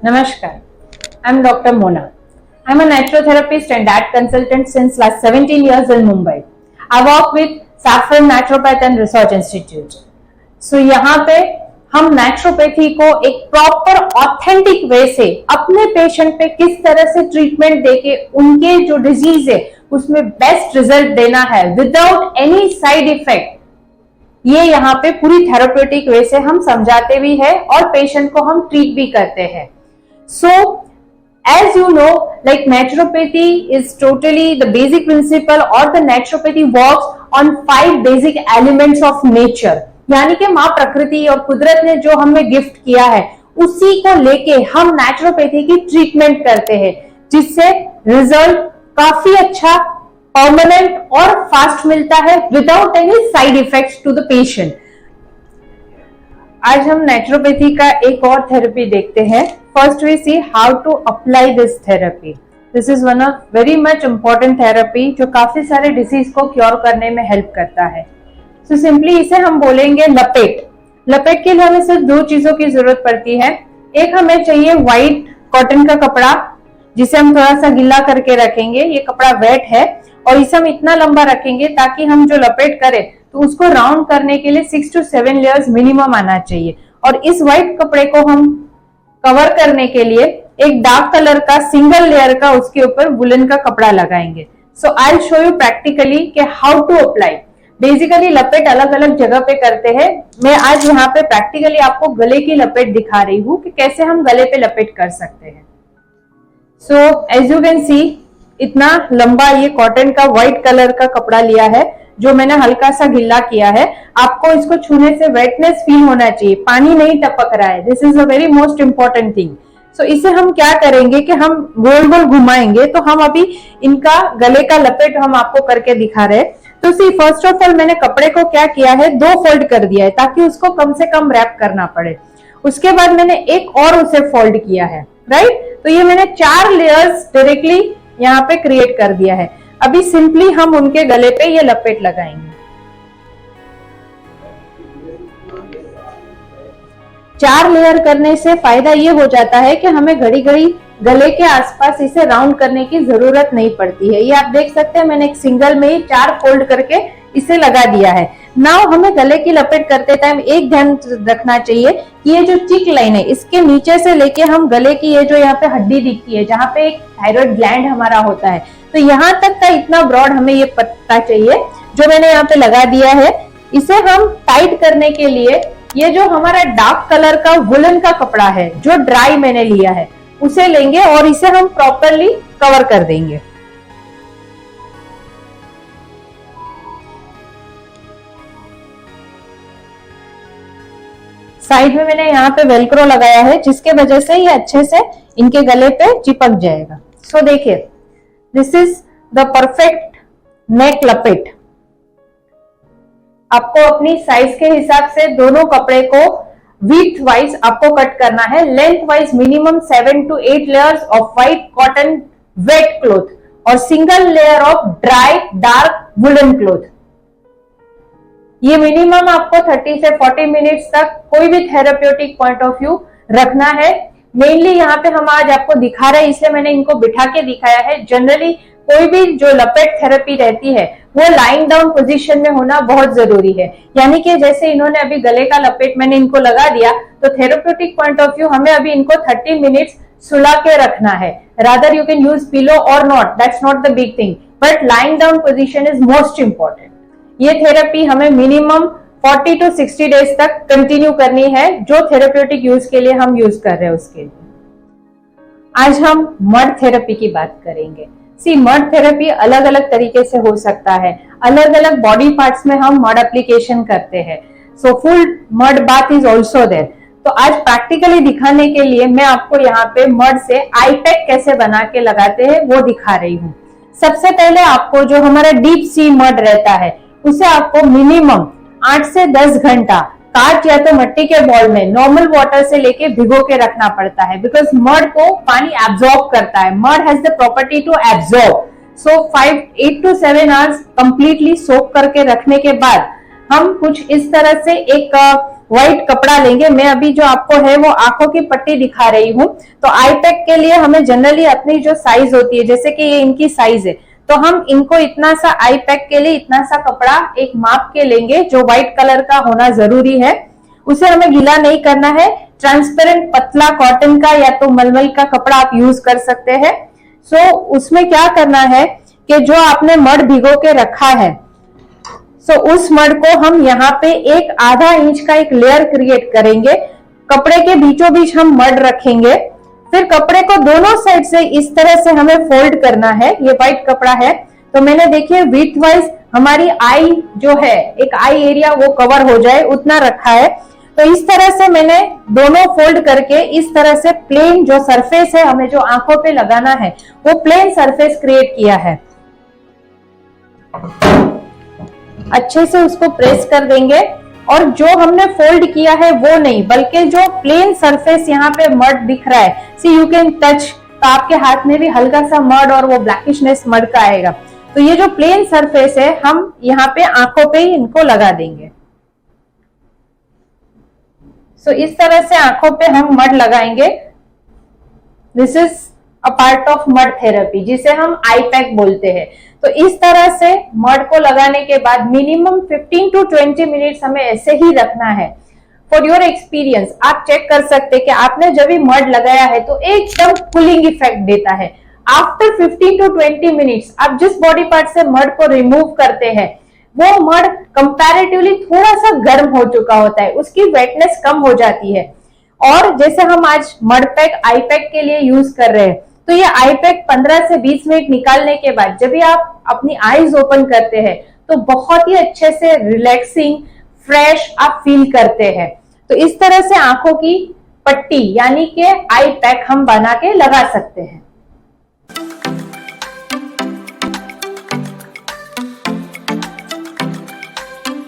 Namaskar. I'm Dr. Mona. I'm a naturotherapist and diet consultant since last 17 years in Mumbai. I work with Saffron Naturopath and Research Institute. So यहाँ पे हम naturopathy को एक proper authentic way से अपने patient पे किस तरह से ट्रीटमेंट देके उनके जो डिजीज है उसमें बेस्ट रिजल्ट देना है विदाउट एनी साइड इफेक्ट, ये यहाँ पे पूरी थेराप्यूटिक वे से हम समझाते भी है और पेशेंट को हम ट्रीट भी करते हैं. So, as you know, like naturopathy is totally the basic principle or the naturopathy works on 5 basic elements of nature. यानी कि माँ प्रकृति और कुदरत ने जो हमें गिफ्ट किया है उसी को लेके हम नेचुरोपैथी की ट्रीटमेंट करते हैं, जिससे रिजल्ट काफी अच्छा, परमानेंट और फास्ट मिलता है without any side effects to the patient. आज हम नेचुरोपैथी का एक और थेरेपी देखते हैं. First we see how to apply this therapy. This is one of very much important therapy जो काफी सारे डिसीज को क्योर करने में हेल्प करता है. सो सिंपली इसे हम बोलेंगे लपेट. लपेट के लिए हमें सिर्फ 2 चीजों की जरूरत पड़ती है. एक हमें चाहिए व्हाइट कॉटन का कपड़ा जिसे हम थोड़ा सा गीला करके रखेंगे. ये कपड़ा वेट है और इसे हम इतना लंबा रखेंगे ताकि हम जो लपेट करें तो उसको राउंड करने के लिए 6 to 7 लेयर्स मिनिमम आना चाहिए. और इस व्हाइट कपड़े को हम कवर करने के लिए एक डार्क कलर का सिंगल लेयर का उसके ऊपर वुलन का कपड़ा लगाएंगे. So I will show you practically कि हाउ टू अप्लाई. बेसिकली लपेट अलग अलग जगह पे करते हैं. मैं आज यहाँ पे प्रैक्टिकली आपको गले की लपेट दिखा रही हूँ कि कैसे हम गले पे लपेट कर सकते हैं. So as you can see इतना लंबा ये कॉटन का व्हाइट कलर का कपड़ा लिया है जो मैंने हल्का सा गीला किया है. आपको इसको छूने से वेटनेस फील होना चाहिए, पानी नहीं टपक रहा है. This is a very most important thing. So इसे हम क्या करेंगे कि हम गोल गोल घुमाएंगे. तो हम अभी इनका गले का लपेट हम आपको करके दिखा रहे हैं. तो सी फर्स्ट ऑफ ऑल मैंने कपड़े को क्या किया है, 2 फोल्ड कर दिया है ताकि उसको कम से कम रैप करना पड़े. उसके बाद मैंने एक और उसे फोल्ड किया है, राइट. तो ये मैंने 4 लेयर्स डायरेक्टली यहाँ पे क्रिएट कर दिया है. अभी सिंपली हम उनके गले पे ये लपेट लगाएंगे. 4 लेयर करने से फायदा ये हो जाता है कि हमें घड़ी घड़ी गले के आसपास इसे राउंड करने की जरूरत नहीं पड़ती है. ये आप देख सकते हैं मैंने एक सिंगल में ही 4 फोल्ड करके इसे लगा दिया है. नाउ हमें गले की लपेट करते टाइम एक ध्यान रखना चाहिए कि ये जो चिक लाइन है इसके नीचे से लेके हम गले की ये जो यहाँ पे हड्डी दिखती है जहाँ पे एक थायराइड ग्लैंड हमारा होता है, तो यहाँ तक का इतना ब्रॉड हमें ये पता चाहिए जो मैंने यहाँ पे लगा दिया है. इसे हम टाइट करने के लिए ये जो हमारा डार्क कलर का वुलन का कपड़ा है जो ड्राई मैंने लिया है उसे लेंगे और इसे हम प्रॉपरली कवर कर देंगे. साइड में मैंने यहाँ पे वेलक्रो लगाया है जिसके वजह से ये अच्छे से इनके गले पे चिपक जाएगा. सो देखिए दिस इज द परफेक्ट नेक लपेट. आपको अपनी साइज के हिसाब से दोनों कपड़े को विड्थ वाइज आपको कट करना है. Lengthwise minimum 7 to 8 layers of white cotton wet cloth और single layer of dry dark woollen cloth. ये मिनिमम आपको 30 से 40 मिनट्स तक कोई भी थेराप्यूटिक पॉइंट ऑफ व्यू रखना है. मेनली यहाँ पे हम आज आपको दिखा रहे हैं इसलिए मैंने इनको बिठा के दिखाया है. जनरली कोई भी जो लपेट थेरेपी रहती है वो लाइंग डाउन पोजीशन में होना बहुत जरूरी है. यानी कि जैसे इन्होंने अभी गले का लपेट मैंने इनको लगा दिया तो थेराप्यूटिक पॉइंट ऑफ व्यू हमें अभी इनको 30 मिनट्स सुला के रखना है. Rather you can use pillow और not, that's not the big thing, but lying down position is most important. ये थेरेपी हमें मिनिमम 40 to 60 डेज तक कंटिन्यू करनी है जो थेरेप्यूटिक यूज के लिए हम यूज कर रहे हैं उसके लिए. आज हम मड थेरेपी की बात करेंगे. सी मड थेरेपी अलग अलग तरीके से हो सकता है. अलग अलग बॉडी पार्ट्स में हम मड एप्लीकेशन करते हैं. So full mud bath is also there. तो आज प्रैक्टिकली दिखाने के लिए मैं आपको यहाँ पे मड से आई पैक कैसे बना के लगाते हैं वो दिखा रही हूँ. सबसे पहले आपको जो हमारा डीप सी मड रहता है उसे आपको मिनिमम 8 से 10 घंटा कांच या तो मिट्टी के बॉल में नॉर्मल वाटर से लेके भिगो के रखना पड़ता है बिकॉज मड को पानी एब्जॉर्ब करता है. Mud has the property to absorb. So 8 to 7 hours completely soak करके रखने के बाद हम कुछ इस तरह से एक व्हाइट कपड़ा लेंगे। मैं अभी जो आपको है वो आंखों की पट्टी दिखा रही हूँ। तो आई पैक के लिए हमें जनरली अपनी जो साइज होती है, जैसे कि ये इनकी साइज है, तो हम इनको इतना सा आई पैक के लिए इतना सा कपड़ा एक माप के लेंगे जो व्हाइट कलर का होना जरूरी है। उसे हमें गीला नहीं करना है। ट्रांसपेरेंट पतला कॉटन का या तो मलमल का कपड़ा आप यूज कर सकते हैं। सो उसमें क्या करना है कि जो आपने मड भिगो के रखा है, सो उस मड को हम यहाँ पे एक आधा इंच का एक लेयर क्रिएट करेंगे। कपड़े के बीचों बीच हम मड रखेंगे। फिर कपड़े को दोनों साइड से इस तरह से हमें फोल्ड करना है। ये व्हाइट कपड़ा है, तो मैंने देखिए विड्थ वाइज हमारी आई जो है, एक आई एरिया वो कवर हो जाए उतना रखा है। तो इस तरह से मैंने दोनों फोल्ड करके इस तरह से प्लेन जो सरफेस है हमें जो आंखों पे लगाना है वो प्लेन सरफेस क्रिएट किया है। अच्छे से उसको प्रेस कर देंगे और जो हमने फोल्ड किया है वो नहीं, बल्कि जो प्लेन सरफेस यहाँ पे मड दिख रहा है, सी यू कैन टच, तो आपके हाथ में भी हल्का सा मड और वो ब्लैकिशनेस मड का आएगा। तो ये जो प्लेन सरफेस है हम यहाँ पे आंखों पे ही इनको लगा देंगे। सो इस तरह से आंखों पे हम मड लगाएंगे। This is a part of mud therapy, जिसे हम आई पैक बोलते हैं। तो इस तरह से मड को लगाने के बाद मिनिमम 15 to 20 मिनट्स हमें ऐसे ही रखना है। फॉर योर एक्सपीरियंस आप चेक कर सकते हैं कि आपने जब भी मड लगाया है तो एकदम कूलिंग इफेक्ट देता है। आफ्टर 15 to 20 मिनट्स आप जिस बॉडी पार्ट से मड को रिमूव करते हैं वो मड कंपैरेटिवली थोड़ा सा गर्म हो चुका होता है, उसकी वेटनेस कम हो जाती है। और जैसे हम आज मड पैक आई पैक के लिए यूज कर रहे हैं, तो ये आई पैक 15 से 20 मिनट निकालने के बाद जब भी आप अपनी आईज ओपन करते हैं तो बहुत ही अच्छे से रिलैक्सिंग फ्रेश आप फील करते हैं। तो इस तरह से आंखों की पट्टी यानी कि आई पैक हम बना के लगा सकते हैं।